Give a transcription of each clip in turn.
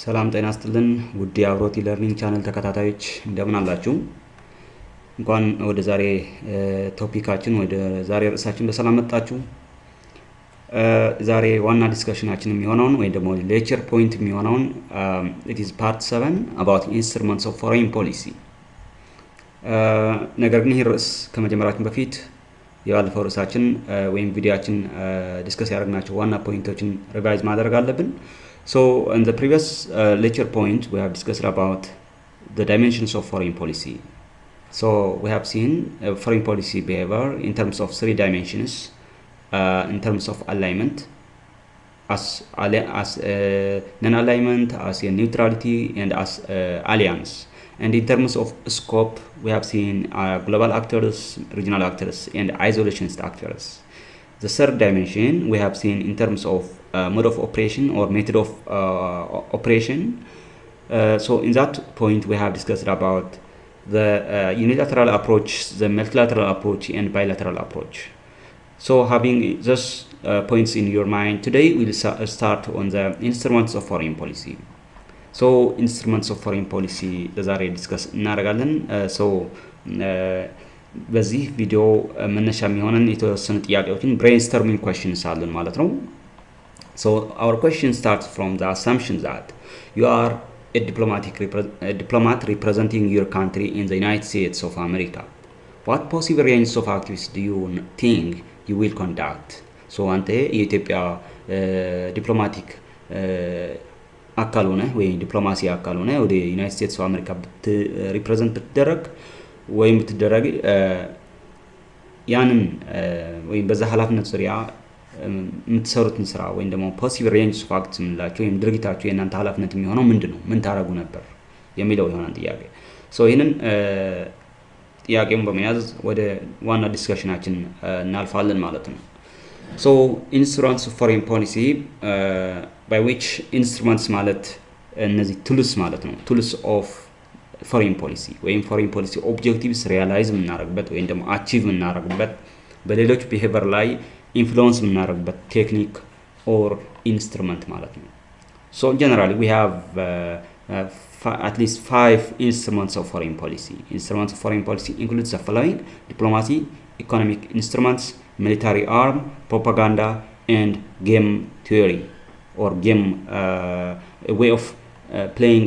ሰላም ጤና ይስጥልን ውድ የአብሮት ለርኒንግ ቻናል ተከታታዮች እንደምን አላችሁ? እንኳን ወደ ዛሬ ቶፒካችን ወደ ዛሬ ርዕሳችን በሰላም መጣችሁ። ዛሬ ዋና ዲስከሽናችን የሚሆነው ወይ ደግሞ ሌክቸር ፖይንት የሚሆነው it is part-7 about instruments of foreign policy። ነገር ግን ይህ ርዕስ ከመጀመራችን በፊት የባለፈው ርዕሳችን ወይም ቪዲዮአችን ዲስከስ ያደረግናቸው ዋና ፖይንቶችን ሪቫይዝ ማድረግ አለብን። So in the previous lecture point we have discussed about the dimensions of foreign policy. So we have seen foreign policy behavior in terms of three dimensions, in terms of alignment, as non-alignment, as a neutrality, and as alliance. And in terms of scope, we have seen global actors, regional actors, and isolationist actors. The third dimension we have seen in terms of mode of operation or method of operation. So in that point we have discussed about the unilateral approach, the multilateral approach, and bilateral approach. So having those points in your mind, today we'll start on the instruments of foreign policy. So instruments of foreign policy ዛሬ ዲስከስ እናደርጋለን። በዚህ ቪዲዮ መነሻ የሚሆነን የተወሰኑ ጥያቄዎችን ብሬንስቶርሚንግ questions አሉን ማለት ነው። So our question starts from the assumption that you are a diplomat representing your country in the United States of America. What possible range of activities do you think you will conduct? So አንተ የኢትዮጵያ ዲፕሎማቲክ አካል ሆነ ወይ ዲፕሎማሲ አካል ሆነ ወደ ዩናይትድ ስቴትስ ኦፍ አሜሪካ ሪፕሬዘንት ብትደረግ ወይም ብትደረግ ያንን ወይም በዛ ኃላፊነት ዙሪያ የምትሰሩትን ስራ ወይም ደግሞ ፖሲብል ሬንጅ ኦፍ አክትስ የምንላቸው ወይም ድርጊታቸው የእናንተ ኃላፊነት የሚሆነው ምንድነው? ምን ታረጉ ነበር የሚለው ይሆናል ጥያቄ። ሶ ይሄንን ጥያቄውን በመያዝ ወደ ዋና ዲስከሽናችን እናልፋለን ማለት ነው። ሶ ኢንስትሩመንትስ ኦፍ ፎሬን ፖሊሲ by which instruments ማለት እነዚህ ቱልስ ማለት ነው። ቱልስ ኦፍ ፎሬን ፖሊሲ ወይም ፎሬን ፖሊሲ ኦብጀክቲቭስ ሪያላይዝ የምናደርግበት ወይም ደግሞ አቺቭ የምናደርግበት በሌሎች ቢሄቨር ላይ ኢንፍሉዌንስ የምናደርግበት ቴክኒክ ኦር ኢንስትሩመንት ማለት ነው። So generally we have at least 5 instruments of foreign policy. Instruments of foreign policy includes the following: diplomacy, economic instruments, military arm, propaganda, and game theory or game a way of playing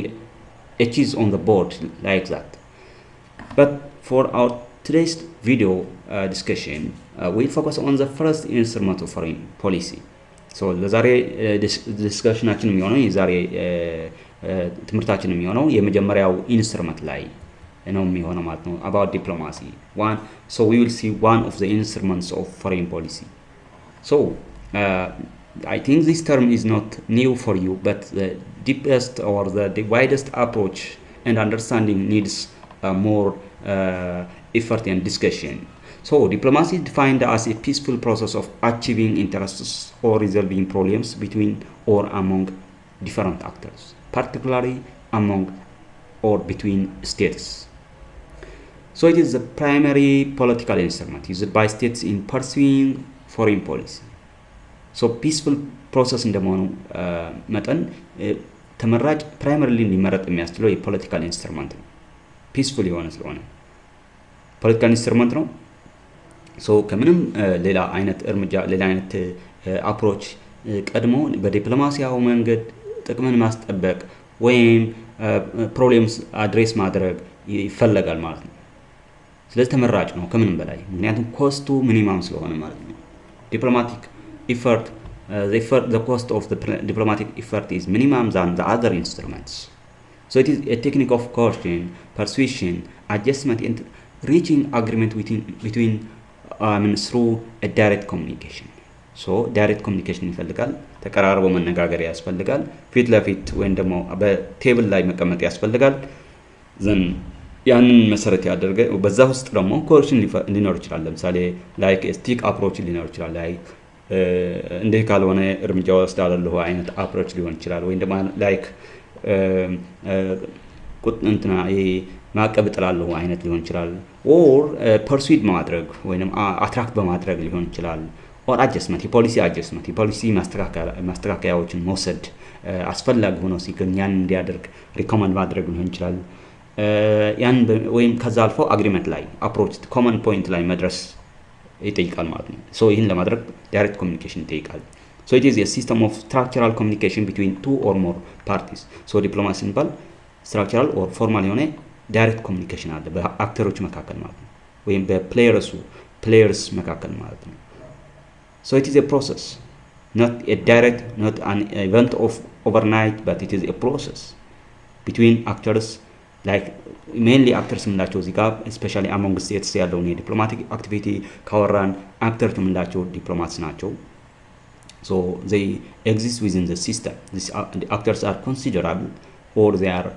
a chess on the board like that. But for our today's video discussion, we'll focus on the first instrument of foreign policy. So ለዛሬ ዲስከሽናችን የሚሆነው የዛሬ ትምህርታችን የሚሆነው የመጀመሪያው ኢንስትሩመንት ላይ ነው የሚሆነው ማለት ነው about diplomacy. So we will see one of the instruments of foreign policy. So I think this term is not new for you, but the deepest or the widest approach and understanding needs more effort and discussion. So diplomacy is defined as a peaceful process of achieving interests or resolving problems between or among different actors, particularly among or between states. So it is the primary political instrument used by states in pursuing foreign policy. ሶ ፒስፉል ፕሮሰስ እንደመሆኑ መጠን ተመራጭ ፕራይመሪሊ ሊመረጥ የሚያስችለው የፖለቲካል ኢንስትሩመንት ነው። ፒስፉል የሆነ ስለሆነ ፖለቲካል ኢንስትሩመንት ነው። ሶ ከምንም ሌላ አይነት እርምጃ ሌላ አይነት አፕሮች ቀድሞ በዲፕሎማሲያዊ መንገድ ጥቅምን ማስጠበቅ ወይም ፕሮብሌምስ አድሬስ ማድረግ ይፈለጋል ማለት ነው። ስለዚህ ተመራጭ ነው ከምንም በላይ ምክንያቱም ኮስቱ ሚኒማም ስለሆነ ማለት ነው። ዲፕሎማቲክ effort, the cost of the diplomatic effort is minimum than the other instruments. So it is a technique of coercion, persuasion, adjustment, and reaching agreement between through a direct communication. So direct communication ይፈልጋል። ተቀራርቦ መነጋገር ያስፈልጋል። ፊት ለፊት ወይም ደግሞ በቴብል ላይ መቀመጥ ያስፈልጋል። ዘን ያንን መሰረት ያደርገ በዛ ውስጥ ደግሞ ኮርሽን ሊኖር ይችላል። ለምሳሌ ላይክ ስቲክ አፕሮች ሊኖር ይችላል። ላይክ እንደ ካልሆነ እርምጃ ወስዳለሁ አይነት አፕሮች ሊሆን ይችላል። ወይ ደግሞ ላይክ እንትና ማቀብ ጥላለሁ አይነት ሊሆን ይችላል። ኦር ፐርሱድ ማድረግ ወይንም አትራክት በማድረግ ሊሆን ይችላል። ኦር አጀስትመንት የፖሊሲ አጀስትመንት የፖሊሲ ማስተካከያዎችን መውሰድ አስፈላጊ ሆኖ ሲገኝ ያን እንዲያደርግ ሪኮመንድ ማድረግ ሊሆን ይችላል። ያን ወይም ከዛ አልፎ አግሪመንት ላይ አፕሮች ኮመን ፖይንት ላይ መድረስ ይጠይቃል ማለት ነው። ሶ ይህን ለማድረግ ዳይሬክት ኮሚኒኬሽን ይጠይቃል። ሶ ኢት ኢዝ ኤ ሲስተም ኦፍ ስትራክቸራል ኮሚኒኬሽን ቢትዊን ቱ ኦር ሞር ፓርቲስ። ሶ ዲፕሎማሲ ሲባል ስትራክቸራል ኦር ፎርማል የሆነ ዳይሬክት ኮሚኒኬሽን አለ በአክተሮች መካከል ማለት ነው፣ ወይም በፕሌየርስ መካከል ማለት ነው። ሶ ኢት ኢዝ ኤ ፕሮሰስ not a direct, not an event of overnight, but it is a process between actors, like mainly actors የምንላቸው እዚህ ጋር especially among states ያለውን የዲፕሎማቲክ አክቲቪቲ ካወራን አክተር የምንላቸው ዲፕሎማትስ ናቸው። so they exist within the system. These actors are considerable, or they are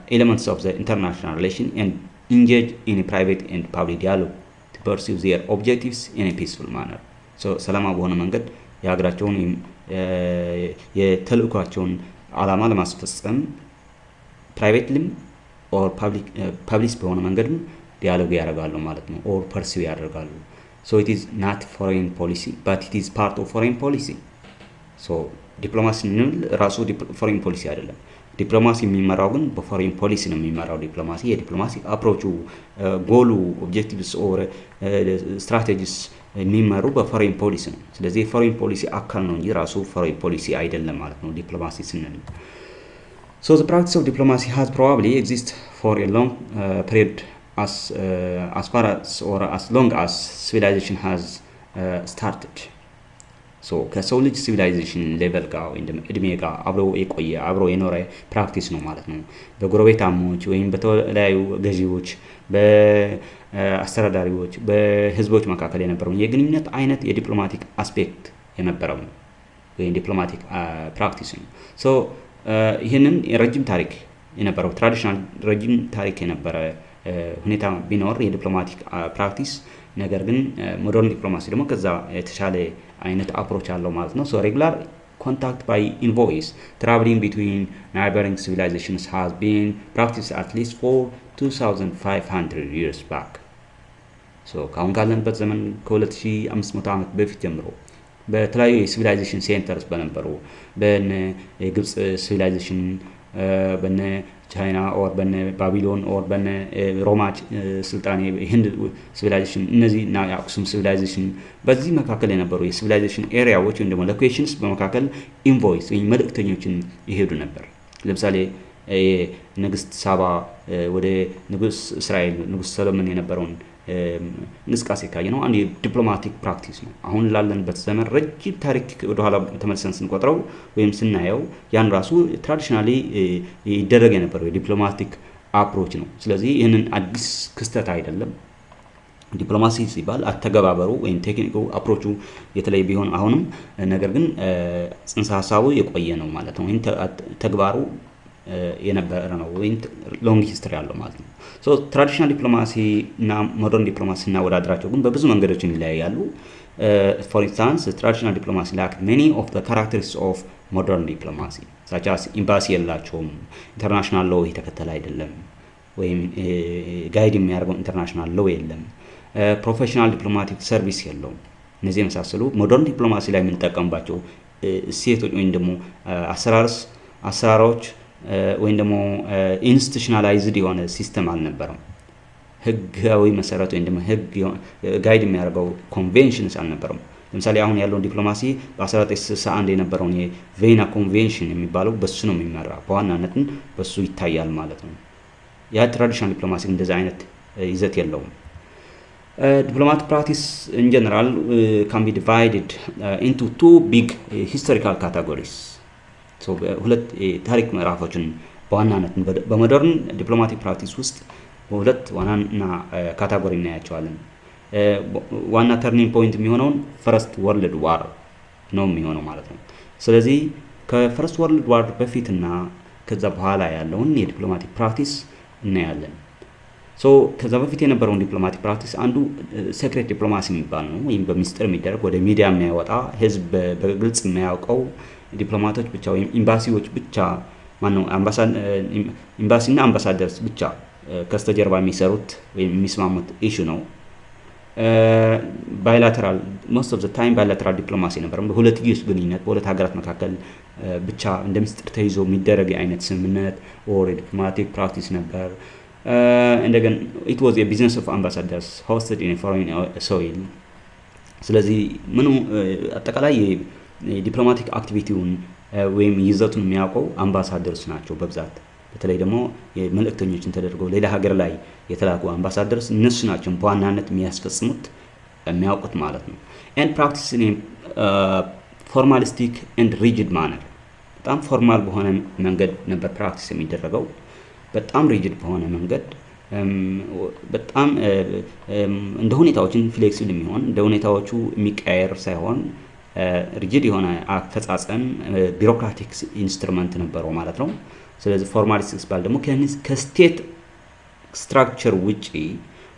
elements of the international relation and engage in a private and public dialogue to pursue their objectives in a peaceful manner. so ሰላማዊ በሆነ መንገድ የሀገራቸውን የተልእኳቸውን ዓላማ ለማስፈጸም ፕራይቬትሊም ኦር ፐብሊክ በሆነ መንገድም ዲያሎግ ያደርጋሉ ማለት ነው፣ ኦር ፐርሲው ያደርጋሉ። ሶ ኢት ኢዝ ናት ፎሬን ፖሊሲ ባት ኢት ኢዝ ፓርት ኦፍ ፎሬን ፖሊሲ። ሶ ዲፕሎማሲ ራሱ ፎሬን ፖሊሲ አይደለም። ዲፕሎማሲ የሚመራው ግን በፎሬን ፖሊሲ ነው የሚመራው። ዲፕሎማሲ የዲፕሎማሲ አፕሮቹ ጎሉ ኦብጀክቲቭስ ኦር ስትራቴጂስ የሚመሩ በፎሬን ፖሊሲ ነው። ስለዚህ የፎሬን ፖሊሲ አካል ነው እንጂ ራሱ ፎሬን ፖሊሲ አይደለም ማለት ነው ዲፕሎማሲ ስንል። So the practice of diplomacy has probably existed for a long period as far as or as long as civilization has started. ሶ ከሰው ልጅ ሲቪላይዜሽን ሌቨል ጋር ወይም እድሜ ጋር አብሮ የኖረ ፕራክቲስ ነው ማለት ነው። በጎረቤታሞች ወይም በተለያዩ ገዢዎች፣ በአስተዳዳሪዎች፣ በህዝቦች መካከል የነበረውን የግንኙነት አይነት የዲፕሎማቲክ አስፔክት የነበረው ነው ወይም ዲፕሎማቲክ ፕራክቲስ ነው። ሶ ይህንን ረጅም ታሪክ የነበረው ትራዲሽናል ረጅም ታሪክ የነበረ ሁኔታ ቢኖር የዲፕሎማቲክ ፕራክቲስ፣ ነገር ግን ሞደርን ዲፕሎማሲ ደግሞ ከዛ የተሻለ አይነት አፕሮች አለው ማለት ነው። ሶ ሬጉላር contact by invoice traveling between neighboring civilizations has been practiced at least for 2500 years back. ሶ ካሁን ካለንበት ዘመን ከ2500 ዓመት በፊት ጀምሮ በተለያዩ የሲቪላይዜሽን ሴንተርስ በነበሩ በነ የግብጽ ሲቪላይዜሽን፣ በነ ቻይና ኦር በነ ባቢሎን ኦር በነ ሮማ ስልጣኔ ህንድ ሲቪላይዜሽን፣ እነዚህ እና የአክሱም ሲቪላይዜሽን፣ በዚህ መካከል የነበሩ የሲቪላይዜሽን ኤሪያዎች ወይም ደግሞ ሎኬሽንስ በመካከል ኢንቮይስ ወይም መልእክተኞችን ይሄዱ ነበር። ለምሳሌ ንግስት ሳባ ወደ ንጉስ እስራኤል ንጉስ ሰሎሞን የነበረውን እንቅስቃሴ ካየ ነው አንድ የዲፕሎማቲክ ፕራክቲስ ነው። አሁን ላለንበት ዘመን ረጅም ታሪክ ወደኋላ ተመልሰን ስንቆጥረው ወይም ስናየው ያን ራሱ ትራዲሽናሊ ይደረግ የነበረው የዲፕሎማቲክ አፕሮች ነው። ስለዚህ ይህንን አዲስ ክስተት አይደለም። ዲፕሎማሲ ሲባል አተገባበሩ ወይም ቴክኒኩ አፕሮቹ የተለየ ቢሆን አሁንም ነገር ግን ጽንሰ ሀሳቡ የቆየ ነው ማለት ነው። ወይም ተግባሩ የነበረ ነው ወይም ሎንግ ሂስትሪ ያለው ማለት ነው። ሶ ትራዲሽናል ዲፕሎማሲ እና ሞደርን ዲፕሎማሲ እናወዳድራቸው ግን በብዙ መንገዶች ይለያያሉ። ፎር ኢንስታንስ ትራዲሽናል ዲፕሎማሲ ላክ ሜኒ ኦፍ ዘ ካራክተሪስቲክስ ኦፍ ሞደርን ዲፕሎማሲ ሳች አስ ኤምባሲ የላቸውም፣ ኢንተርናሽናል ሎው የተከተለ አይደለም፣ ወይም ጋይድ የሚያደርገው ኢንተርናሽናል ሎው የለም፣ ፕሮፌሽናል ዲፕሎማቲክ ሰርቪስ የለውም። እነዚህ የመሳሰሉ ሞደርን ዲፕሎማሲ ላይ የምንጠቀምባቸው እሴቶች ወይም ደግሞ አሰራሮች ወይም ደግሞ ኢንስቲቱሽናላይዝድ የሆነ ሲስተም አልነበረም። ህጋዊ መሰረት ወይም ደግሞ ህግ ጋይድ የሚያደርገው ኮንቬንሽንስ አልነበረም። ለምሳሌ አሁን ያለውን ዲፕሎማሲ በ1961 የነበረውን የቬና ኮንቬንሽን የሚባለው በሱ ነው የሚመራ፣ በዋናነትን በሱ ይታያል ማለት ነው። ያ ትራዲሽናል ዲፕሎማሲ እንደዛ አይነት ይዘት የለውም። ዲፕሎማቲክ ፕራክቲስ ኢን ጀነራል ካን ቢ ዲቫይድድ ኢንቱ ቱ ቢግ ሂስቶሪካል ካቴጎሪስ። ሶ ሁለት ታሪክ ምዕራፎችን በዋናነት በሞደርን ዲፕሎማቲክ ፕራክቲስ ውስጥ በሁለት ዋናና ካቴጎሪ እናያቸዋለን። ዋና ተርኒንግ ፖይንት የሚሆነውን ፈርስት ወርልድ ዋር ነው የሚሆነው ማለት ነው። ስለዚህ ከፈርስት ወርልድ ዋር በፊትና ከዛ በኋላ ያለውን የዲፕሎማቲክ ፕራክቲስ እናያለን። ሶ ከዛ በፊት የነበረውን ዲፕሎማቲክ ፕራክቲስ አንዱ ሴክሬት ዲፕሎማሲ የሚባል ነው፣ ወይም በሚስጥር የሚደረግ ወደ ሚዲያ የሚያወጣ ህዝብ በግልጽ የሚያውቀው ዲፕሎማቶች ብቻ ወይም ኤምባሲዎች ብቻ ማነው ኤምባሲና አምባሳደርስ ብቻ ከስተጀርባ የሚሰሩት ወይም የሚስማሙት ኢሹ ነው። ባይላተራል ሞስት ኦፍ ዘ ታይም ባይላተራል ዲፕሎማሲ ነበር። በሁለትዮሽ ግንኙነት በሁለት ሀገራት መካከል ብቻ እንደ ምስጢር ተይዞ የሚደረግ አይነት ስምምነት ኦር ዲፕሎማቲክ ፕራክቲስ ነበር። እንደገና ኢት ዋዝ የቢዝነስ ኦፍ አምባሳደርስ ሆስትድ ኢን ፎሬን ሶይል። ስለዚህ ምኑ አጠቃላይ የዲፕሎማቲክ አክቲቪቲውን ወይም ይዘቱን የሚያውቀው አምባሳደርስ ናቸው በብዛት። በተለይ ደግሞ መልእክተኞችን ተደርገው ሌላ ሀገር ላይ የተላኩ አምባሳደርስ እነሱ ናቸው በዋናነት የሚያስፈጽሙት የሚያውቁት ማለት ነው። ኤንድ ፕራክቲስ ፎርማሊስቲክ ኤንድ ሪጅድ ማነር፣ በጣም ፎርማል በሆነ መንገድ ነበር ፕራክቲስ የሚደረገው። በጣም ሪጅድ በሆነ መንገድ በጣም እንደ ሁኔታዎችን ፍሌክሲብል የሚሆን እንደ ሁኔታዎቹ የሚቀያየር ሳይሆን ሪጅድ የሆነ አፈጻጸም ቢሮክራቲክ ኢንስትሩመንት ነበረው ማለት ነው። ስለዚህ ፎርማሊስቲክ ሲባል ደግሞ ከስቴት ስትራክቸር ውጪ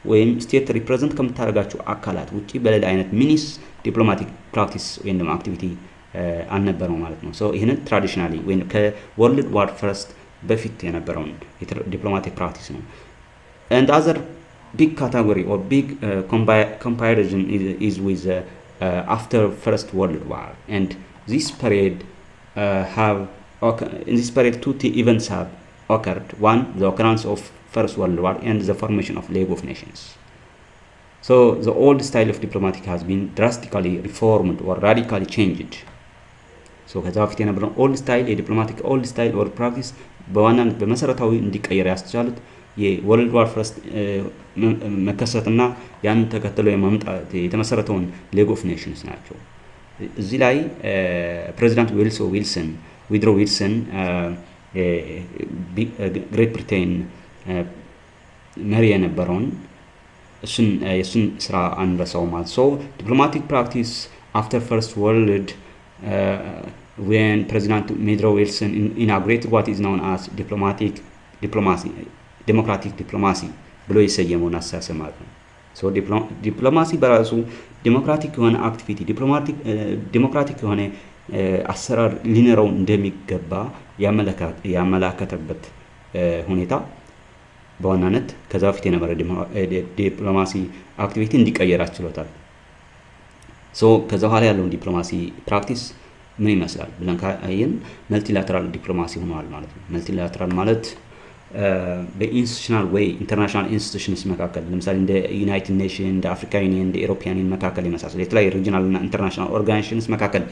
ወይም ስቴት ሪፕሬዘንት ከምታደርጋቸው አካላት ውጪ በሌላ አይነት ሚኒስ ዲፕሎማቲክ ፕራክቲስ ወይም ደግሞ አክቲቪቲ አልነበረው ማለት ነው። ሶ ይህንን ትራዲሽናሊ ወይም ከወርልድ ዋር ፈርስት በፊት የነበረውን ዲፕሎማቲክ ፕራክቲስ ነው። and other big category or big comparison is with after First World War, and this period in this period two events have occurred. One, the occurrence of First World War and the formation of League of Nations. So the old style of diplomatic has been drastically reformed or radically changed. So ከዛ በፊት የነበረው ኦልድ ስታይል የዲፕሎማቲክ ኦልድ ስታይል ኦር ፕራክቲስ በዋናነት በመሰረታዊ እንዲቀየር ያስቻሉት የወርልድ ዋር ፈርስት መከሰትና ያንን ተከትሎ የማምጣት የተመሰረተውን ሌግ ኦፍ ኔሽንስ ናቸው። እዚህ ላይ ፕሬዚዳንት ዊድሮ ዊልሰን ግሬት ብሪቴን መሪ የነበረውን የእሱን ስራ አንረሳው ማለት። ሶ ዲፕሎማቲክ ፕራክቲስ አፍተር ፈርስት ወርልድ when President Woodrow Wilson inaugurated what is known as democratic diplomacy ብሎ የሰየመውን አስተሳሰብ ማለት ነው። ሶ ዲፕሎማሲ በራሱ ዲሞክራቲክ የሆነ አክቲቪቲ ዲሞክራቲክ የሆነ አሰራር ሊኖረው እንደሚገባ ያመላከተበት ሁኔታ በዋናነት ከዛ በፊት የነበረ ዲፕሎማሲ አክቲቪቲ እንዲቀየር አስችሎታል። ሶ ከዛ በኋላ ያለውን ዲፕሎማሲ ፕራክቲስ ምን ይመስላል ብለን ካየን መልቲላተራል ዲፕሎማሲ ሆኗል ማለት ነው። መልቲላተራል ማለት በኢንስቲቱሽናል ወይ ኢንተርናሽናል ኢንስቲቱሽንስ መካከል ለምሳሌ እንደ ዩናይትድ ኔሽን፣ እንደ አፍሪካ ዩኒየን፣ እንደ ኤሮፒያን ዩኒየን መካከል የመሳሰሉ የተለያዩ ሪጂናል እና ኢንተርናሽናል ኦርጋናይዜሽንስ መካከል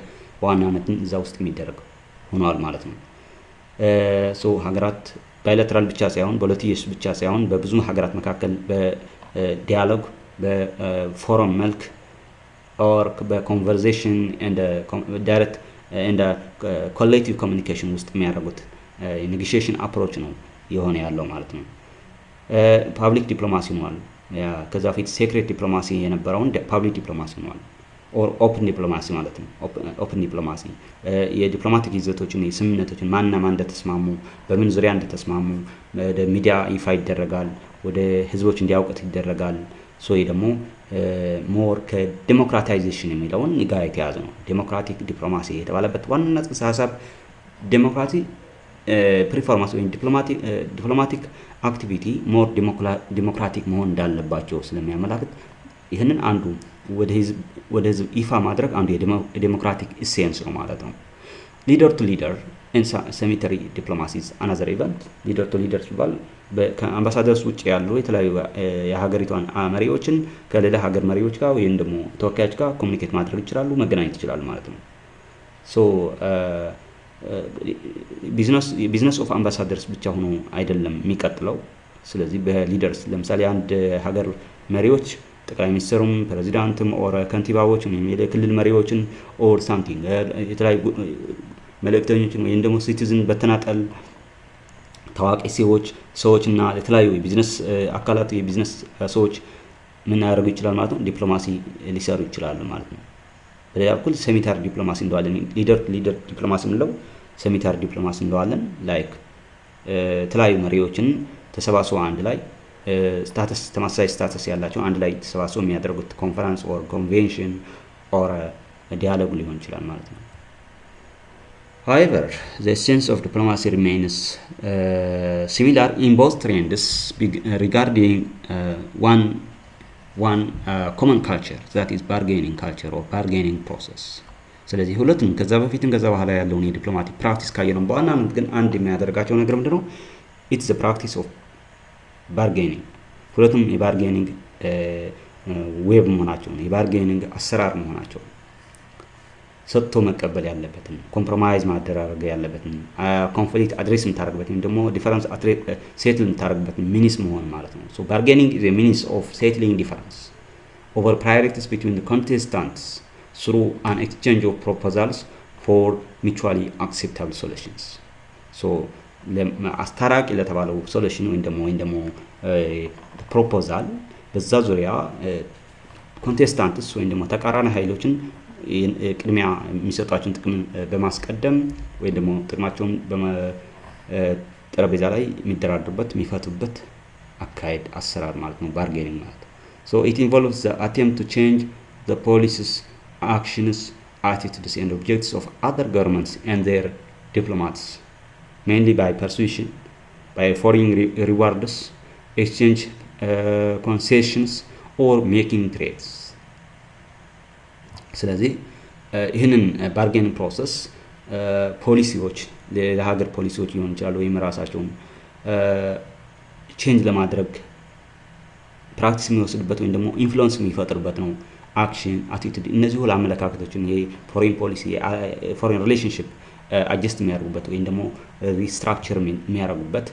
በዋናነት እዛ ውስጥ የሚደረግ ሆኗል ማለት ነው። ሶ ሀገራት ባይላተራል ብቻ ሳይሆን በሁለትዮሽ ብቻ ሳይሆን በብዙ ሀገራት መካከል በዲያሎግ በፎረም መልክ ኦር በኮንቨርሴሽን ኤንድ ዳይሬክት ኤንድ ኮሌክቲቭ ኮሚኒኬሽን ውስጥ የሚያደርጉት የኔጎሽዬሽን አፕሮች ነው የሆነ ያለው ማለት ነው። ፓብሊክ ዲፕሎማሲ ሆኗል። ከዛ በፊት ሴክሬት ዲፕሎማሲ የነበረውን ፓብሊክ ዲፕሎማሲ ሆኗል። ኦር ኦፕን ዲፕሎማሲ ማለት ነው። ኦፕን ዲፕሎማሲ የዲፕሎማቲክ ይዘቶችን የስምምነቶችን ማንና ማን እንደተስማሙ በምን ዙሪያ እንደተስማሙ ወደ ሚዲያ ይፋ ይደረጋል፣ ወደ ህዝቦች እንዲያውቁት ይደረጋል። ሶ ይህ ደግሞ ሞር ከዲሞክራታይዜሽን የሚለውን ጋር የተያዘ ነው። ዲሞክራቲክ ዲፕሎማሲ የተባለበት ዋና ጽንሰ ሀሳብ ዲሞክራሲ ፕሪፎርማንስ ወይም ዲፕሎማቲክ አክቲቪቲ ሞር ዲሞክራቲክ መሆን እንዳለባቸው ስለሚያመላክት ይህንን አንዱ ወደ ህዝብ ይፋ ማድረግ አንዱ የዲሞክራቲክ ኢሴንስ ነው ማለት ነው። ሊደር ቱ ሊደር ሰሚተሪ ዲፕሎማሲስ አናዘር ኢቨንት። ሊደር ቱ ሊደር ሲባል ከአምባሳደርስ ውጭ ያሉ የተለያዩ የሀገሪቷን መሪዎችን ከሌላ ሀገር መሪዎች ጋር ወይም ደግሞ ተወካዮች ጋር ኮሚኒኬት ማድረግ ይችላሉ፣ መገናኘት ይችላሉ ማለት ነው። ሶ ቢዝነስ ኦፍ አምባሳደርስ ብቻ ሆኖ አይደለም የሚቀጥለው። ስለዚህ በሊደርስ ለምሳሌ አንድ ሀገር መሪዎች ጠቅላይ ሚኒስትሩም ፕሬዚዳንትም ኦር ከንቲባዎች ወይም የክልል መሪዎችን ኦር ሳምቲንግ የተለያዩ መልእክተኞችን ወይም ደግሞ ሲቲዝን በተናጠል ታዋቂ ሰዎች እና የተለያዩ የቢዝነስ አካላት የቢዝነስ ሰዎች ምን ያደርጉ ይችላል ማለት ነው፣ ዲፕሎማሲ ሊሰሩ ይችላሉ ማለት ነው። በሌላ በኩል ሴሚታር ዲፕሎማሲ እንደዋለን። ሊደር ዲፕሎማሲ ምንለው ሴሚታር ዲፕሎማሲ እንደዋለን። ላይክ የተለያዩ መሪዎችን ተሰባስበው አንድ ላይ ተመሳሳይ ስታተስ ያላቸው አንድ ላይ ተሰባስበው የሚያደርጉት ኮንፈረንስ ኦር ኮንቬንሽን ኦር ዲያሎግ ሊሆን ይችላል ማለት ነው። However, the essence of diplomacy remains similar in both trends regarding one common culture that is bargaining culture or bargaining process ስለዚህ ሁለቱም ከዛ በፊትም ከዛ በኋላ ያለውን የዲፕሎማቲክ ፕራክቲስ ካየነው በዋናነት ግን አንድ የሚያደርጋቸው ነገር ምንድነው it's the practice of bargaining ሁለቱም የባርጌኒንግ ዌብ መሆናቸው ነው የባርጌኒንግ አሰራር መሆናቸው ሰጥቶ መቀበል ያለበትን ኮምፕሮማይዝ ማደራረግ ያለበትን ኮንፍሊክት አድሬስ የምታደርግበትን ደግሞ ዲፈረንስ ሴትል የምታደርግበትን ሚኒስ መሆን ማለት ነው so bargaining is a means of settling difference over priorities between the contestants through an exchange of proposals for mutually acceptable solutions so አስታራቂ ለተባለው ሶሉሽን ወይም ደግሞ ፕሮፖዛል በዛ ዙሪያ ኮንቴስታንትስ ወይም ደግሞ ተቃራኒ ኃይሎችን ቅድሚያ የሚሰጣቸውን ጥቅም በማስቀደም ወይም ደግሞ ጥቅማቸውን በጠረጴዛ ላይ የሚደራደሩበት የሚፈቱበት አካሄድ አሰራር ማለት ነው ባርጌኒንግ ማለት so it involves the attempt to change the policies actions attitudes and objectives of other governments and their diplomats mainly by persuasion by offering rewards exchange concessions or making trades ስለዚህ ይህንን ባርጌኒንግ ፕሮሰስ ፖሊሲዎች ለሀገር ፖሊሲዎች ሊሆን ይችላል ወይም ራሳቸውን ቼንጅ ለማድረግ ፕራክቲስ የሚወስድበት ወይም ደግሞ ኢንፍሉዌንስ የሚፈጥርበት ነው አክሽን አቲቲዩድ እነዚህ ሁሉ አመለካከቶችን የፎሬን ፖሊሲ ፎሬን ሪሌሽንሺፕ አጀስት የሚያደርጉበት ወይም ደግሞ ሪስትራክቸር የሚያደርጉበት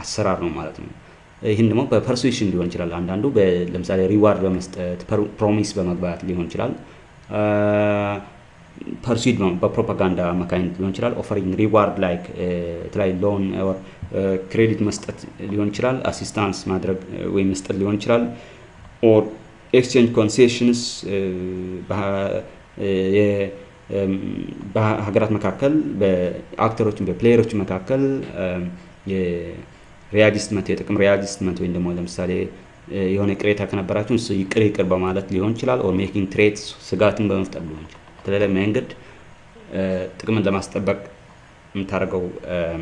አሰራር ነው ማለት ነው ይህን ደግሞ በፐርሱዌሽን ሊሆን ይችላል አንዳንዱ ለምሳሌ ሪዋርድ በመስጠት ፕሮሚስ በመግባት ሊሆን ይችላል ፐርሱድ ነው በፕሮፓጋንዳ አማካኝነት ሊሆን ይችላል ኦፈሪንግ ሪዋርድ ላይክ ትራይ ሎን ኦር ክሬዲት መስጠት ሊሆን ይችላል አሲስታንስ ማድረግ ወይ መስጠት ሊሆን ይችላል ኦር ኤክስቼንጅ ኮንሴሽንስ በሀገራት መካከል በአክተሮችን በፕሌየሮች መካከል የሪአጅስትመንት የጥቅም ሪአጅስትመንት ወይም ደግሞ ለምሳሌ የሆነ ቅሬታ ከነበራችሁ እሱ ይቅር በማለት ሊሆን ይችላል ኦር ሜኪንግ ትሬድስ ስጋትን በመፍጠር ሊሆን ይችላል በተለይ መንገድ ጥቅምን ለማስጠበቅ የምታደርገው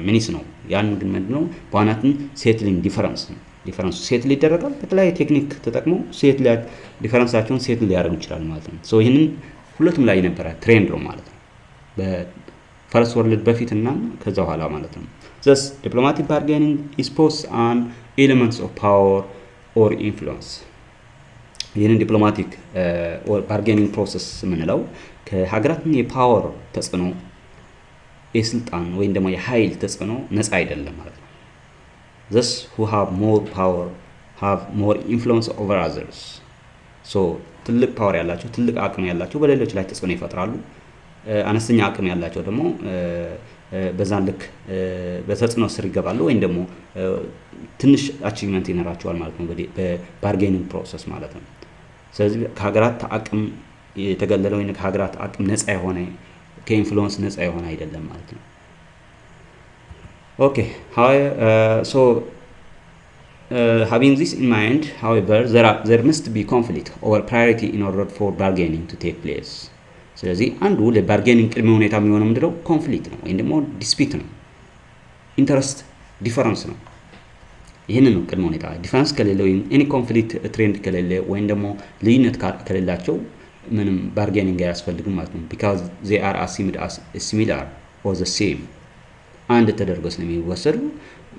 ሚኒስ ነው ያን ግን ምንድነው በዋናትን ሴትሊንግ ዲፈረንስ ዲፈረንሱ ሴትል ይደረጋል በተለያየ ቴክኒክ ተጠቅሞ ሴትል ዲፈረንሳቸውን ሴትል ሊያደርጉ ይችላል ማለት ነው ሶ ይሄንን ሁለቱም ላይ ነበረ ትሬንድ ነው ማለት ነው በፈርስት ወርልድ በፊትና ከዛ በኋላ ማለት ነው thus diplomatic bargaining is both an elements of power or influence ይህንን ዲፕሎማቲክ ባርጌኒንግ ፕሮሰስ የምንለው ከሀገራትን የፓወር ተጽዕኖ የስልጣን ወይም ደግሞ የኃይል ተጽዕኖ ነፃ አይደለም ማለት ነው thus who have more power have more influence over others so ትልቅ ፓወር ያላቸው ትልቅ አቅም ያላቸው በሌሎች ላይ ተጽዕኖ ይፈጥራሉ አነስተኛ አቅም ያላቸው ደግሞ በዛን ልክ በተጽዕኖ ስር ይገባሉ ወይም ደግሞ ትንሽ አቺቭመንት ይኖራቸዋል ማለት ነው በባርጌኒንግ ፕሮሰስ ማለት ነው ስለዚህ ከሀገራት አቅም የተገለለ ወይ ከሀገራት አቅም ነፃ የሆነ ከኢንፍሉዌንስ ነፃ የሆነ አይደለም ማለት ነው okay so having this in mind however there must be conflict over priority in order for bargaining to take place ስለዚህ አንዱ ለባርጌኒንግ ቅድመ ሁኔታ የሚሆነው ምንድነው ኮንፍሊክት ነው ወይም ደግሞ ዲስፒት ነው ኢንተረስት ዲፈረንስ ነው ይሄንን ነው ቅድመ ሁኔታ ዲፈረንስ ከሌለ ወይም any conflict trend ከሌለ ወይም ደግሞ ልዩነት ከሌላቸው ምንም ባርጌኒንግ አያስፈልግም ማለት ነው because they are assumed as similar or the same አንድ ተደርገው ስለሚወሰዱ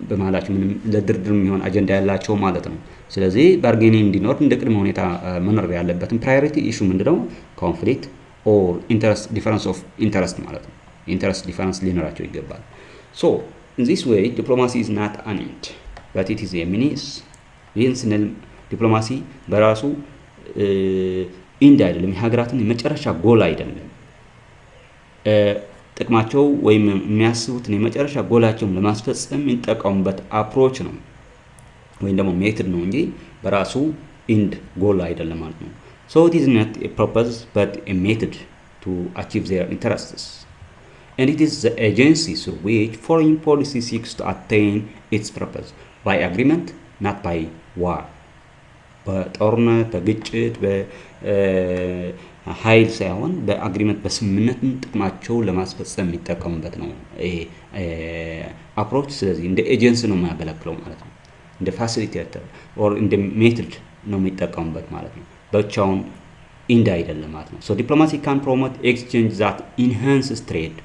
በመሃላቸው ምንም ለድርድር የሚሆን አጀንዳ ያላቸው ማለት ነው ስለዚህ ባርጌኒንግ እንዲኖር እንደ ቅድመ ሁኔታ መኖር ያለበትን ፕራዮሪቲ ኢሹ ምንድነው ኮንፍሊክት or interest difference of interest ማለት ነው interest difference ሊኖራቸው ይገባል so in this way diplomacy is not an end but it is a means ይህን ስንል ዲፕሎማሲ በራሱ ኢንድ አይደለም የሀገራትን የመጨረሻ ጎል አይደለም ጥቅማቸው ወይም የሚያስቡትን የመጨረሻ ጎላቸውን ለማስፈጸም የሚጠቀሙበት አፕሮች ነው ወይም ደግሞ ሜተድ ነው እንጂ በራሱ ኢንድ ጎል አይደለም ማለት ነው so it is not a purpose but a method to achieve their interests and it is the agency through which foreign policy seeks to attain its purpose by agreement not by war በጦርነት በግጭት በኃይል ሳይሆን በአግሪመንት በስምምነት ጥቅማቸው ለማስፈጸም የሚጠቀሙበት ነው አፕሮች ስለዚህ እንደ ኤጀንሲ ነው የሚያገለግለው ማለት ነው እንደ ፋሲሊቴተር or እንደ ሜተድ ነው የሚጠቀሙበት ማለት ነው። ብቻውን ኢንድ አይደለም ማለት ነው። ሶ ዲፕሎማሲ ካን ፕሮሞት ኤክስቼንጅ ዛት ኢንሃንስስ ትሬድ።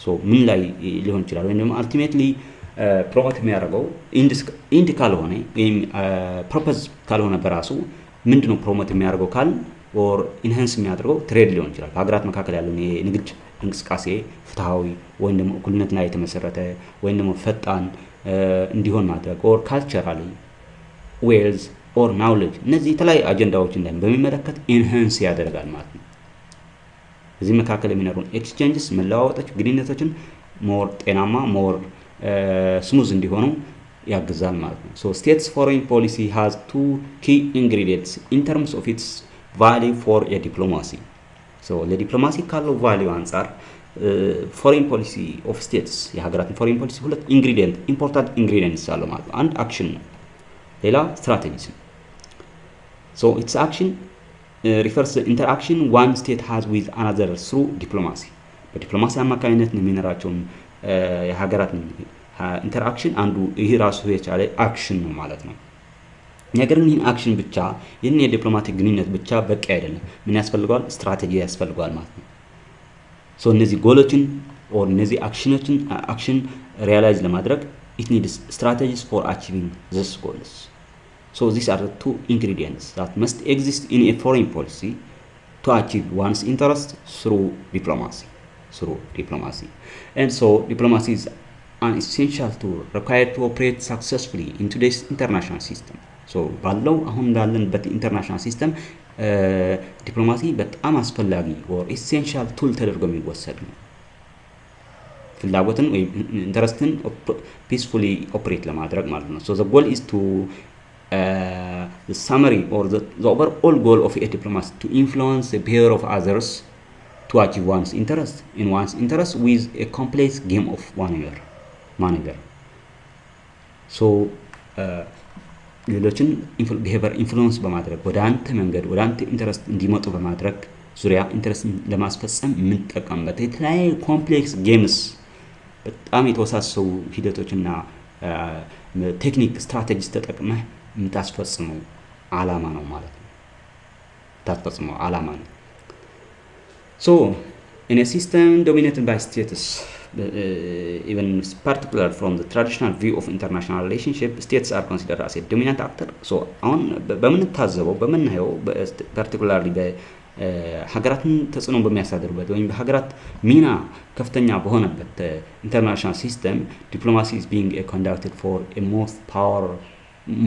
ሶ ምን ላይ ሊሆን ይችላል? ወይም ደግሞ አልቲሜትሊ ፕሮሞት የሚያደርገው ኢንድ ካልሆነ ወይም ፐርፐዝ ካልሆነ በራሱ ምንድነው ፕሮሞት የሚያደርገው ካል ኦር ኢንሃንስ የሚያደርገው ትሬድ ሊሆን ይችላል። በሀገራት መካከል ያለውን የንግድ እንቅስቃሴ ፍትሃዊ ወይም ደግሞ እኩልነት ላይ የተመሰረተ ወይም ደግሞ ፈጣን እንዲሆን ማድረግ ኦር ካልቸራሊ ዌልዝ ኦር ናውሌጅ እነዚህ የተለያዩ አጀንዳዎችን በሚመለከት ኢንሃንስ ያደርጋል ማለት ነው። እዚህ መካከል የሚኖሩን ኤክስቼንጅስ መለዋወጦች ግንኙነቶችን ሞር ጤናማ ሞር ስሙዝ እንዲሆኑ ያግዛል ማለት ነው። ሶ ስቴትስ ፎሬን ፖሊሲ ሃዝ ቱ ኪ ኢንግሪዲየንትስ ኢን ተርምስ ኦፍ ኢትስ ቫሊዩ ፎር ኤ ዲፕሎማሲ። ሶ ለዲፕሎማሲ ካለው ቫሊዩ አንጻር ፎሬን ፖሊሲ ኦፍ ስቴትስ የሀገራትን ፎሬን ፖሊሲ ሁለት ኢንግሪዲየንት ኢምፖርታንት ኢንግሪዲየንትስ አለው ማለት ነው። አንድ አክሽን ነው፣ ሌላ ስትራቴጂስ ነው። ሶ ኢትስ አክሽን ሪፈርስ ኢንተርአክሽን ዋን ስቴት ሃዝ ዊዝ አናዘር ስሩ ዲፕሎማሲ። በዲፕሎማሲ አማካኝነት የሚኖራቸውን የሀገራትን ኢንተርአክሽን አንዱ ይህ ራሱ የቻለ አክሽን ነው ማለት ነው። ነገር ግን ይህን አክሽን ብቻ ይህን የዲፕሎማቲክ ግንኙነት ብቻ በቂ አይደለም። ምን ያስፈልገዋል? ስትራቴጂ ያስፈልገዋል ማለት ነው። ሶ እነዚህ ጎሎችን ኦር እነዚህ አክሽን ሪያላይዝ ለማድረግ it needs strategies for achieving these goals. So these are the two ingredients that must exist in a foreign policy to achieve one's interest through diplomacy. And so diplomacy is an essential tool required to operate successfully in today's international system. So ባለው አሁን ባለንበት ኢንተርናሽናል ሲስተም ዲፕሎማሲ በጣም አስፈላጊ or essential tool ተደርጎ የሚወሰድ ነው። ፍላጎትን ወይም ኢንተረስትን ፒስፉሊ ኦፕሬት ለማድረግ ማለት ነው። So the goal is to the summary or the overall goal of a diplomat to influence the behavior of others to achieve one's interest with a complex game of maneuver. So ሌሎችን ቢሄቨር ኢንፍሉዌንስ በማድረግ ወደ አንተ መንገድ ወደ አንተ ኢንተረስት እንዲመጡ በማድረግ ዙሪያ ኢንተረስት ለማስፈጸም የምንጠቀምበት የተለያዩ ኮምፕሌክስ ጌምስ በጣም የተወሳሰቡ ሂደቶችና ቴክኒክ ስትራቴጂስ ተጠቅመህ የምታስፈጽመው ዓላማ ነው ማለት ነው። So in a system dominated by states, even particular from the traditional view of international relationship, states are considered as a dominant actor. So አሁን በምናየው particularly ሀገራትን ተጽዕኖ በሚያሳድሩበት ወይም በሀገራት ሚና ከፍተኛ በሆነበት ኢንተርናሽናል ሲስተም ዲፕሎማሲ is being conducted for a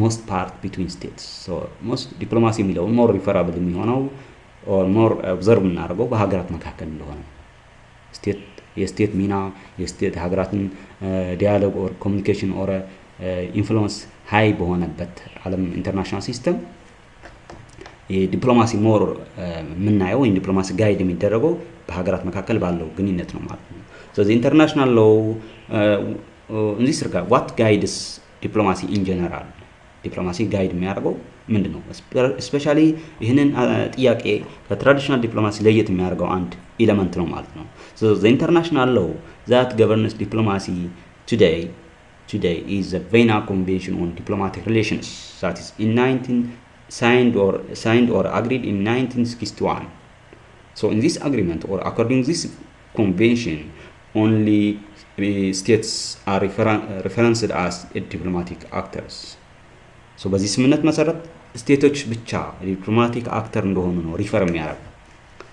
most part between states. So most ዲፕሎማሲ የሚለው more referable የሚሆነው or more observe የምናደርገው በሀገራት መካከል እንደሆነ የስቴት ሚና የስቴት ሀገራትን ዲያሎግ ኦር ኮሚኒኬሽን ኦር ኢንፍሉዌንስ ሃይ በሆነበት ዓለም ኢንተርናሽናል ሲስተም የዲፕሎማሲ ሞር የምናየው ወይም ዲፕሎማሲ ጋይድ የሚደረገው በሀገራት መካከል ባለው ግንኙነት ነው ማለት ነው። So the international law in this regard what guides diplomacy in general ዲፕሎማሲ ጋይድ የሚያደርገው ምንድነው? ስፔሻሊ ይህንን ጥያቄ ከትራዲሽናል ዲፕሎማሲ ለየት የሚያደርገው አንድ ኤሌመንት ነው ማለት ነው። So the international law that governs diplomacy today is the Vienna Convention on Diplomatic Relations that is signed or agreed in 1961. So in this agreement or according to this convention only states are referenced as diplomatic actors. So በዚህ ስምምነት መሰረት ስቴቶች ብቻ ዲፕሎማቲክ አክተር እንደሆኑ ነው ሪፈር የሚያደርጉ።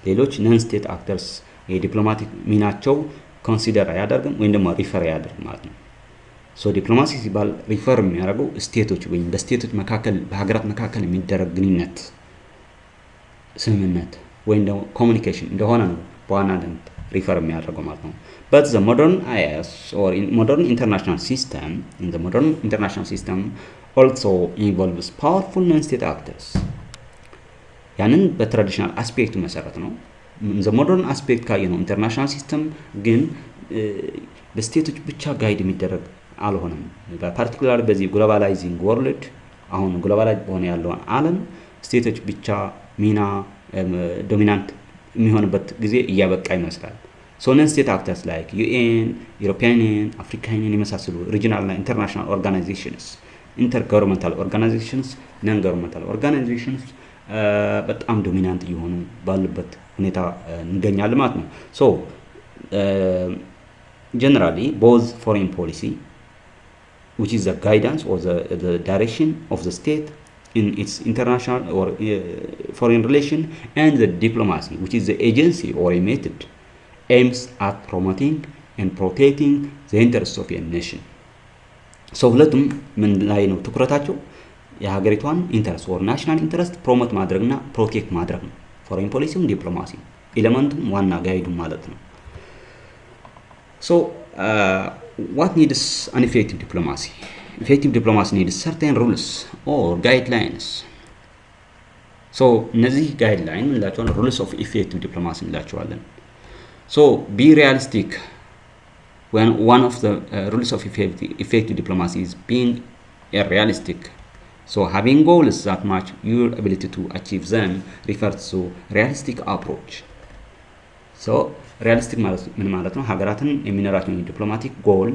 ሌሎች ነን ስቴት አክተርስ የዲፕሎማቲክ ሚናቸው ኮንሲደር አያደርግም ወይም ደግሞ ሪፈር አያደርግም ማለት ነው። ሶ ዲፕሎማሲ ሲባል ሪፈር የሚያደርገው ስቴቶች ወይም በስቴቶች መካከል በሀገራት መካከል የሚደረግ ግንኙነት ስምምነት ወይም ደግሞ ኮሚኒኬሽን እንደሆነ ነው በዋናነት ሪፈር የሚያደርገው ማለት ነው። But the modern IS or in modern international system also involves powerful non-state actors. ያንን በትራዲሽናል አስፔክቱ መሰረት ነው። the modern aspect ካየነው ኢንተርናሽናል ሲስተም ግን በስቴቶች ብቻ ጋይድ የሚደረግ አልሆነም። በፓርቲኩላር በዚህ ግሎባላይዚንግ ወርልድ አሁን ግሎባላይዝ በሆነ ያለውን ዓለም ስቴቶች ብቻ ሚና ዶሚናንት የሚሆንበት ጊዜ እያበቃ ይመስላል። So non-state actors like UN, European Union, African Union የመሳሰሉ ሪጂናል እና ኢንተርናሽናል ኦርጋናይዜሽንስ ኢንተርገቨርንመንታል ኦርጋናይዜሽንስ ነን ገቨርንመንታል ኦርጋናይዜሽንስ በጣም ዶሚናንት እየሆኑ ባሉበት ሁኔታ እንገኛለን ማለት ነው። ሶ generally both foreign policy, which is the guidance or the direction of the state in its international or foreign relation, and the diplomacy, which is the agency or a method, aims at promoting and protecting the interests of a nation. So ሁለቱም ምን ላይ ነው ትኩረታቸው? የሀገሪቷን ኢንተረስት or ናሽናል ኢንተረስት ፕሮሞት ማድረግና ፕሮቴክት ማድረግ ነው። ፎሬን ፖሊሲም ዲፕሎማሲ ኤሌመንቱም ዋና ጋይዱ ማለት ነው። So what needs an effective diplomacy? Effective diplomacy needs certain rules or guidelines. So እነዚህ ጋይድላይን እንላቸዋለን rules of effective diplomacy እንላቸዋለን። So be realistic. When one of the rules of effective diplomacy is being realistic. So having goals that match your ability to achieve them refers to realistic approach. So ሪያሊስቲክ ማለት ምን ማለት ነው? ሀገራትን የሚኖራቸው ዲፕሎማቲክ ጎል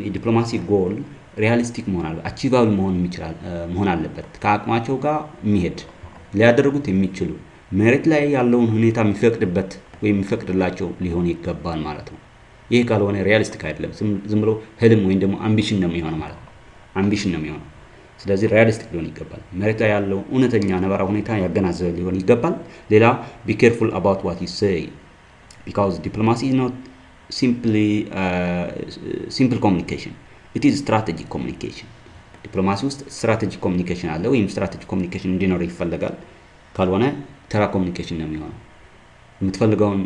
የዲፕሎማሲ ጎል ሪያሊስቲክ አቺቫብል መሆን አለበት። ከአቅማቸው ጋር የሚሄድ ሊያደርጉት የሚችሉ መሬት ላይ ያለውን ሁኔታ የሚፈቅድበት ወይም የሚፈቅድላቸው ሊሆን ይገባል ማለት ነው። ይሄ ካልሆነ ሪያሊስቲክ አይደለም፣ ዝም ብሎ ህልም ወይም ደግሞ አምቢሽን ነው የሚሆነው ማለት ነው። አምቢሽን ነው የሚሆነው። ስለዚህ ሪያሊስቲክ ሊሆን ይገባል። መሬት ላይ ያለው እውነተኛ ነባራዊ ሁኔታ ያገናዘበ ሊሆን ይገባል። ሌላ be careful about what you say because diplomacy is not simply simple communication. It is strategic communication. ዲፕሎማሲ ውስጥ ስትራቴጂክ ኮሚኒኬሽን አለ ወይም ስትራቴጂክ ኮሚኒኬሽን እንዲኖር ይፈልጋል። ካልሆነ ተራ ኮሚኒኬሽን ነው የሚሆነው። የምትፈልገውን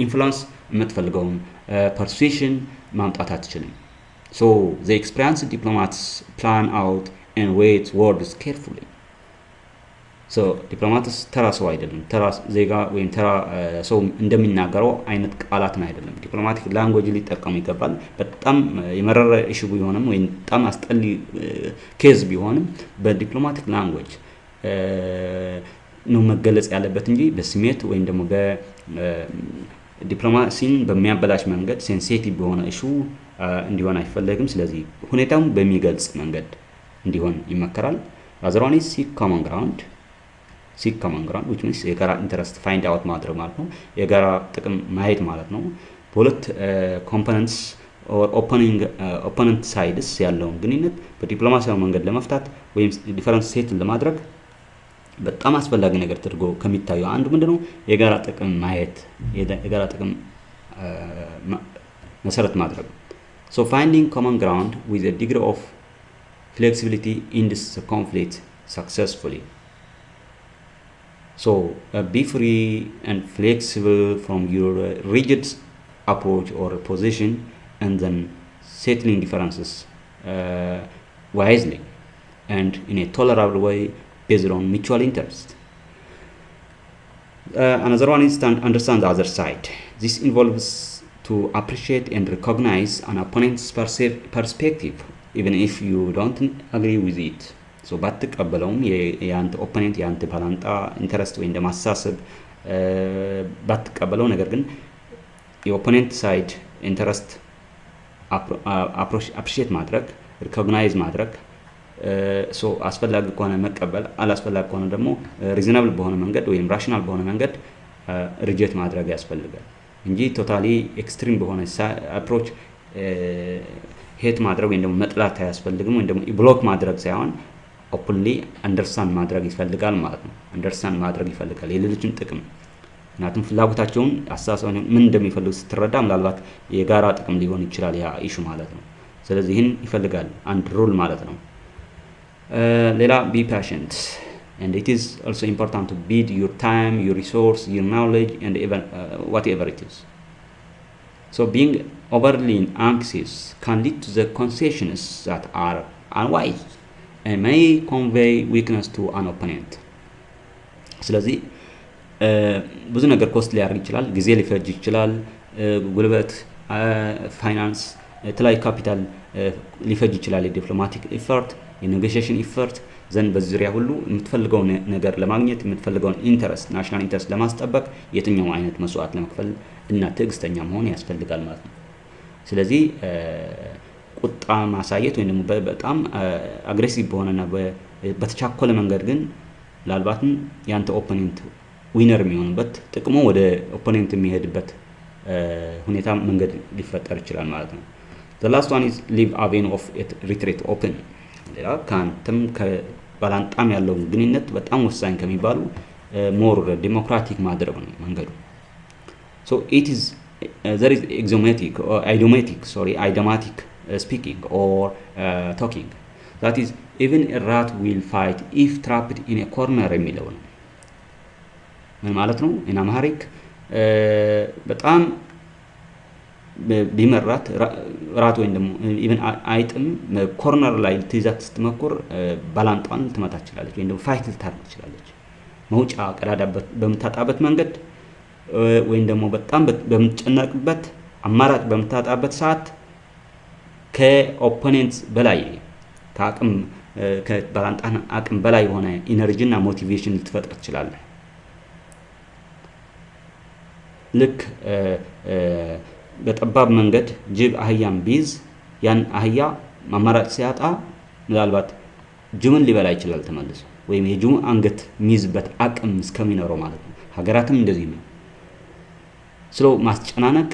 ኢንፍሉዌንስ የምትፈልገውን ፐርሱዌሽን ማምጣት አትችልም። So the experienced diplomats plan out and weigh words carefully. So diplomats ተራ ሰው አይደለም። ተራ ዜጋ ወይም ተራ ሰው እንደሚናገረው አይነት ቃላትን አይደለም። ዲፕሎማቲክ ላንጉዌጅ ሊጠቀሙ ይገባል። በጣም የመረረ ኢሹ ቢሆንም ወይም በጣም አስጠሊ ኬዝ ቢሆንም በዲፕሎማቲክ ላንጉዌጅ ነው መገለጽ ያለበት እንጂ በስሜት ወይም ደግሞ በዲፕሎማሲን በሚያበላሽ መንገድ ሴንሲቲቭ በሆነ ኢሹ እንዲሆን አይፈለግም። ስለዚህ ሁኔታውን በሚገልጽ መንገድ እንዲሆን ይመከራል። አዘራኒ ሲክ ኮመን ግራውንድ which means የጋራ ኢንተረስት ፋይንድ አውት ማድረግ ማለት ነው። የጋራ ጥቅም ማየት ማለት ነው። በሁለት ኮምፖነንትስ ኦር ኦፖነንት ሳይድስ ያለውን ግንኙነት በዲፕሎማሲያዊ መንገድ ለመፍታት ወይም ዲፈረንስ ሴትል ለማድረግ በጣም አስፈላጊ ነገር ተደርጎ ከሚታየው አንዱ ምንድነው? የጋራ ጥቅም ማየት፣ የጋራ ጥቅም መሰረት ማድረግ። So finding common ground with a degree of flexibility ends the conflict successfully. So be free and flexible from your rigid approach or position, and then settling differences wisely and in a tolerable way based on mutual interest. Another one is to understand the other side. This involves to appreciate and recognize an opponent's perspective even if you don't agree with it. So ባትቀበለውም የአንተ ኦፖኔንት የአንተ ባላንጣ ኢንተረስት ወይም እንደማሳሰብ ባትቀበለው፣ ነገር ግን የኦፖኔንት ሳይድ ኢንተረስት አፕሪሺየት ማድረግ ሪኮግናይዝ ማድረግ ሶ አስፈላጊ ከሆነ መቀበል፣ አላስፈላጊ ከሆነ ደግሞ ሪዝናብል በሆነ መንገድ ወይም ራሽናል በሆነ መንገድ ሪጀክት ማድረግ ያስፈልጋል እንጂ ቶታሊ ኤክስትሪም በሆነ አፕሮች ሄት ማድረግ ወይም ደግሞ መጥላት አያስፈልግም። ወይም ደግሞ ብሎክ ማድረግ ሳይሆን ኦፕንሊ አንደርስታንድ ማድረግ ይፈልጋል ማለት ነው። አንደርስታንድ ማድረግ ይፈልጋል የሌሎችን ጥቅም፣ ምክንያቱም ፍላጎታቸውን አስተሳሰባቸውን ምን እንደሚፈልጉ ስትረዳ ምናልባት የጋራ ጥቅም ሊሆን ይችላል ያ ኢሹ ማለት ነው። ስለዚህ ይህን ይፈልጋል አንድ ሩል ማለት ነው። ሌላ be patient, and it is also important to bid your time, your resource, your knowledge, and even whatever it is. So being overly anxious can lead to the concessions that are unwise and may convey weakness to an opponent. ስለዚህ ብዙ ነገር ኮስት ሊያደርግ ይችላል፣ ጊዜ ሊፈጅ ይችላል፣ ጉልበት፣ ፋይናንስ፣ የተለያዩ ካፒታል ሊፈጅ ይችላል። የዲፕሎማቲክ ኢፈርት፣ የኔጎሽዬሽን ኢፈርት ዘንድ በዚህ ዙሪያ ሁሉ የምትፈልገውን ነገር ለማግኘት የምትፈልገውን ኢንተረስት ናሽናል ኢንተረስት ለማስጠበቅ የትኛው አይነት መስዋዕት ለመክፈል እና ትዕግስተኛ መሆን ያስፈልጋል ማለት ነው። ስለዚህ ቁጣ ማሳየት ወይም ደግሞ በጣም አግሬሲቭ በሆነና በተቻኮለ መንገድ ግን ምናልባትም ያንተ ኦፖኔንት ዊነር የሚሆንበት ጥቅሙ ወደ ኦፖኔንት የሚሄድበት ሁኔታ መንገድ ሊፈጠር ይችላል ማለት ነው። the last one is leave avenue of retreat open ሌላ ከአንተም ከባላንጣም ያለው ግንኙነት በጣም ወሳኝ ከሚባሉ ሞር ዲሞክራቲክ ማድረግ ነው መንገዱ። so it is there is idiomatic speaking or talking that is even a rat will fight if trapped in a corner የሚለው ነው። ምን ማለት ነው? in Amharic በጣም ቢመራት ራት ወይም ደግሞ ኢቭን አይጥም ኮርነር ላይ ትይዛት ስትመኮር ባላንጣን ልትመታ ትችላለች ወይም ደግሞ ፋይት ልታደርግ ትችላለች። መውጫ ቀዳዳ በምታጣበት መንገድ ወይም ደግሞ በጣም በምትጨነቅበት አማራጭ በምታጣበት ሰዓት ከኦፖኔንት በላይ ታቅም ከባላንጣን አቅም በላይ የሆነ ኢነርጂ እና ሞቲቬሽን ልትፈጥር ትችላለች። ልክ በጠባብ መንገድ ጅብ አህያን ቢይዝ ያን አህያ አማራጭ ሲያጣ ምናልባት ጅብን ሊበላ ይችላል ተመልሶ ወይም የጅቡን አንገት የሚይዝበት አቅም እስከሚኖረው ማለት ነው። ሀገራትም እንደዚህ ነው። ስለ ማስጨናነቅ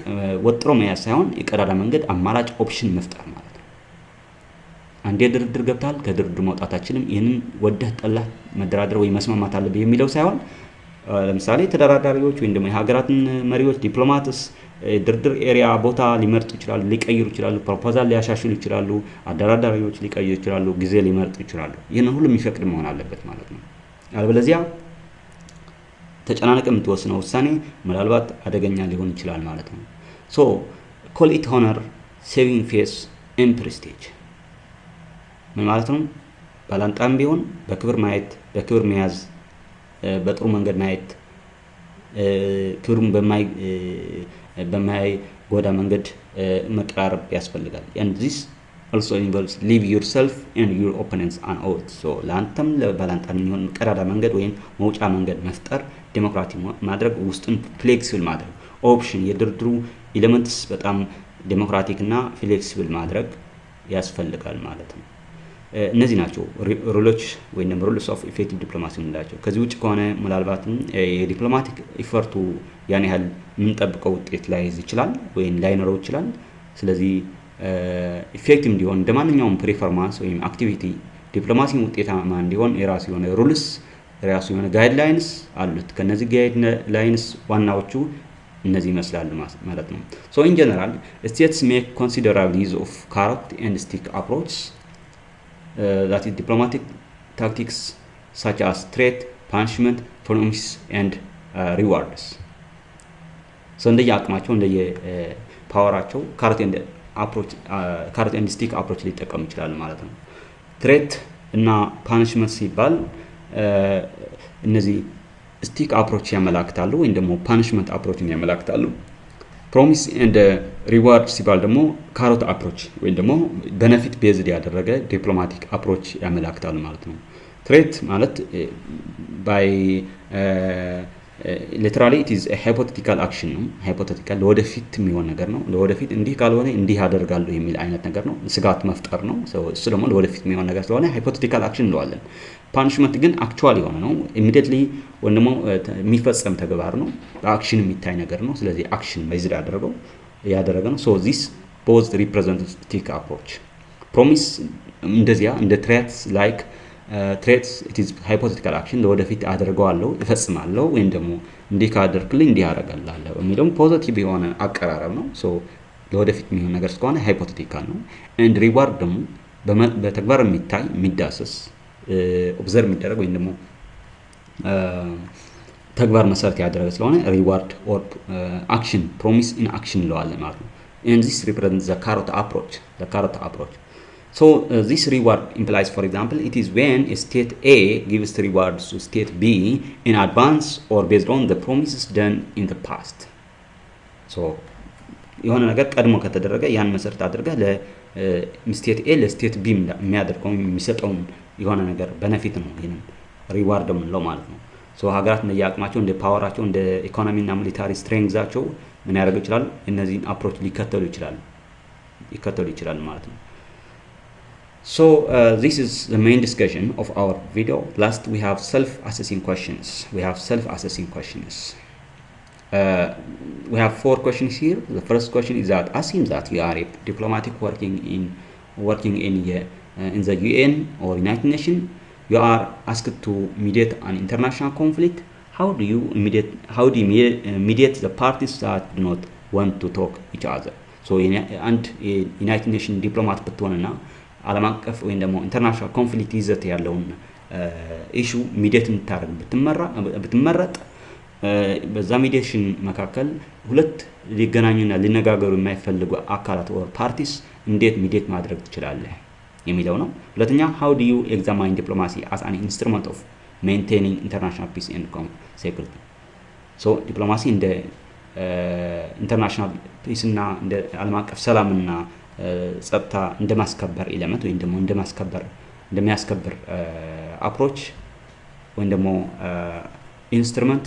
ወጥሮ መያዝ ሳይሆን የቀዳዳ መንገድ አማራጭ ኦፕሽን መፍጠር ማለት ነው። አንዴ ድርድር ገብታል ከድርድር መውጣታችንም ይህንን ወደህ ጠላህ መደራደር ወይ መስማማት አለብህ የሚለው ሳይሆን ለምሳሌ ተደራዳሪዎች ወይም ደግሞ የሀገራትን መሪዎች ዲፕሎማትስ ድርድር ኤሪያ ቦታ ሊመርጡ ይችላሉ፣ ሊቀይሩ ይችላሉ፣ ፕሮፖዛል ሊያሻሽሉ ይችላሉ፣ አደራዳሪዎች ሊቀይሩ ይችላሉ፣ ጊዜ ሊመርጡ ይችላሉ። ይህንን ሁሉ የሚፈቅድ መሆን አለበት ማለት ነው። አለበለዚያ ተጨናነቅ የምትወስነው ውሳኔ ምናልባት አደገኛ ሊሆን ይችላል ማለት ነው። ሶ ኮል ኢት ሆነር ሴቪንግ ፌስ ኤንድ ፕሬስቲጅ ምን ማለት ነው? ባላንጣም ቢሆን በክብር ማየት፣ በክብር መያዝ፣ በጥሩ መንገድ ማየት፣ ክብሩን በማይጎዳ መንገድ መቀራረብ ያስፈልጋል። and this also involves leave yourself and your opponents an out so ለአንተም ለባላንጣም የሚሆን ቀዳዳ መንገድ ወይም መውጫ መንገድ መፍጠር፣ ዴሞክራቲክ ማድረግ፣ ውስጡን ፍሌክሲብል ማድረግ፣ ኦፕሽን የድርድሩ ኤሌመንትስ በጣም ዴሞክራቲክ እና ፍሌክሲብል ማድረግ ያስፈልጋል ማለት ነው። እነዚህ ናቸው ሩሎች ወይም ሩልስ ኦፍ ኢፌክቲቭ ዲፕሎማሲ የምንላቸው። ከዚህ ውጭ ከሆነ ምናልባትም የዲፕሎማቲክ ኢፈርቱ ያን ያህል የምንጠብቀው ውጤት ላይዝ ይችላል ወይም ላይኖረው ይችላል። ስለዚህ ኢፌክቲቭ እንዲሆን እንደማንኛውም ፐርፎርማንስ ወይም አክቲቪቲ ዲፕሎማሲ ውጤታማ እንዲሆን የራሱ የሆነ ሩልስ የራሱ የሆነ ጋይድላይንስ አሉት። ከነዚህ ጋይድላይንስ ዋናዎቹ እነዚህ ይመስላሉ ማለት ነው። ሶ ኢን ጀነራል ስቴትስ ሜክ ኮንሲደራብል ዩዝ ኦፍ ካሮት ኤንድ ስቲክ አፕሮች that is diplomatic tactics such as threat, punishment, promise and rewards. so እንደየ አቅማቸው እንደየ ፓወራቸው ካሮት ኤንድ ስቲክ አፕሮች ሊጠቀሙ ይችላሉ ማለት ነው። ትሬት እና ፓኒሽመንት ሲባል እነዚህ ስቲክ አፕሮች ያመላክታሉ ወይም ደግሞ ፓኒሽመንት አፕሮችን ያመላክታሉ። ፕሮሚስ ኤንድ ሪዋርድ ሲባል ደግሞ ካሮት አፕሮች ወይም ደግሞ ቤኔፊት ቤዝድ ያደረገ ዲፕሎማቲክ አፕሮች ያመላክታሉ ማለት ነው። ትሬት ማለት ባይ ሊተራሊ ኢት ኢዝ ሃይፖቴቲካል አክሽን ነው። ሃይፖቴቲካል ለወደፊት የሚሆን ነገር ነው። ለወደፊት እንዲህ ካልሆነ እንዲህ አደርጋለሁ የሚል አይነት ነገር ነው። ስጋት መፍጠር ነው። እሱ ደግሞ ለወደፊት የሚሆን ነገር ስለሆነ ሃይፖቴቲካል አክሽን እንለዋለን። ፓኒሽመንት ግን አክቹዋል የሆነ ነው። ኢሚዲየትሊ ወይም ደግሞ የሚፈጸም ተግባር ነው። በአክሽን የሚታይ ነገር ነው። ስለዚህ አክሽን ቤዝድ ያደረገ ነው። ሶ ዚስ ቦዝ ሪፕሬዘንታቲቭ አፕሮች ፕሮሚስ እንደዚያ እንደ ትሬትስ ላይክ ትሬትስ ኢት ኢዝ ሃይፖቴቲካል አክሽን ለወደፊት አደርገዋለሁ እፈጽማለሁ ወይም ደግሞ እንዲህ ካደርክልኝ እንዲህ አደርጋለሁ የሚለው ፖዚቲቭ የሆነ አቀራረብ ነው። ሶ ለወደፊት የሚሆን ነገር ስለሆነ ሃይፖቴቲካል ነው። ኤንድ ሪዋርድ ደግሞ በተግባር የሚታይ የሚዳሰስ ኦብዘርቭ የሚደረግ ወይም ደግሞ ተግባር መሰረት ያደረገ ስለሆነ ሪዋርድ ኦር አክሽን ፕሮሚስ ኢን አክሽን እንለዋለን ማለት ነው። and this represents the carrot approach. So this reward implies, for example, it is when a state A gives rewards to state B in advance or based on the promises done in the past. So የሆነ ነገር ቀድሞ ከተደረገ ያን መሰረት አድርገህ ለስቴት ኤ ለስቴት ቢ የሚያደርገው የሚሰጠውን የሆነ ነገር ቤኔፊት ነው ይሄን ሪዋርድ የምንለው ማለት ነው። ሶ ሀገራት እንደየአቅማቸው እንደ ፓወራቸው እንደ ኢኮኖሚና ሚሊታሪ ስትሬንግዛቸው ምን ያደርጉ ይችላል እነዚህን አፕሮች ሊከተሉ ይችላል ማለት ነው። So this is the main discussion of our video. Last, we have self-assessing questions. We have 4 questions here. The first question is that assume that you are a diplomatic working in the UN or United Nations. You are asked to mediate an international conflict. How do you mediate the parties that do not want to talk each other? So አንድ የዩናይትድ ኔሽን ዲፕሎማት ብትሆንና ዓለም አቀፍ ወይም ደግሞ ኢንተርናሽናል ኮንፍሊክት ይዘት ያለውን ኢሹ ሚዲየት እንድታደርግ ብትመረጥ በዛ ሚዲዬሽን መካከል ሁለት ሊገናኙና ሊነጋገሩ የማይፈልጉ አካላት or parties እንዴት ሚዲየት ማድረግ ትችላለህ የሚለው ነው። ሁለተኛ how do you examine diplomacy as an instrument of maintaining international peace and security? so ዲፕሎማሲ እንደ ኢንተርናሽናል ፒስ እና እንደ ዓለም አቀፍ ሰላምና ጸጥታ እንደማስከበር ኤሌመንት ወይም ደግሞ እንደሚያስከብር አፕሮች ወይም ደግሞ ኢንስትሩመንት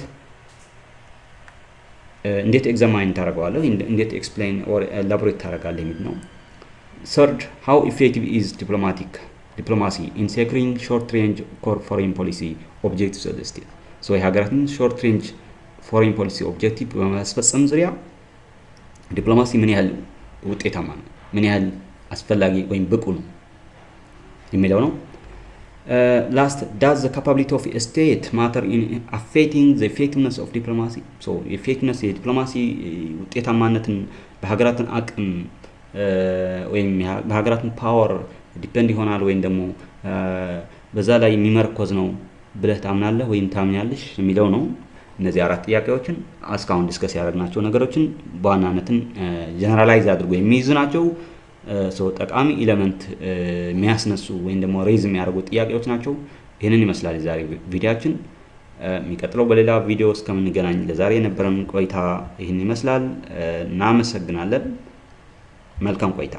እንዴት ኤግዛማይን ታደርገዋለህ እንዴት ኤክስፕሌን ኦር ኤላቦሬት ታደርጋለህ የሚል ነው። third how effective is diplomacy in securing short range foreign policy objectives of the state? so የሀገራትን short range foreign policy objective በማስፈጸም ዙሪያ ዲፕሎማሲ ምን ያህል ውጤታማ ነው ምን ያህል አስፈላጊ ወይም ብቁ ነው የሚለው ነው። last, does the capability of a state matter in affecting the effectiveness of diplomacy? so effectiveness የዲፕሎማሲ ውጤታማነትን በሀገራትን አቅም ወይም በሀገራትን ፓወር ዲፔንድ ይሆናል ወይም ደግሞ በዛ ላይ የሚመርኮዝ ነው ብለህ ታምናለህ ወይም ታምኛለሽ የሚለው ነው። እነዚህ አራት ጥያቄዎችን እስካሁን ዲስከስ ያደረግናቸው ነገሮችን በዋናነትን ጀነራላይዝ አድርጎ የሚይዙ ናቸው። ጠቃሚ ኤሌመንት የሚያስነሱ ወይም ደግሞ ሬዝ የሚያደርጉ ጥያቄዎች ናቸው። ይህንን ይመስላል የዛሬ ቪዲዮአችን። የሚቀጥለው በሌላ ቪዲዮ እስከምንገናኝ ለዛሬ የነበረን ቆይታ ይህን ይመስላል። እናመሰግናለን። መልካም ቆይታ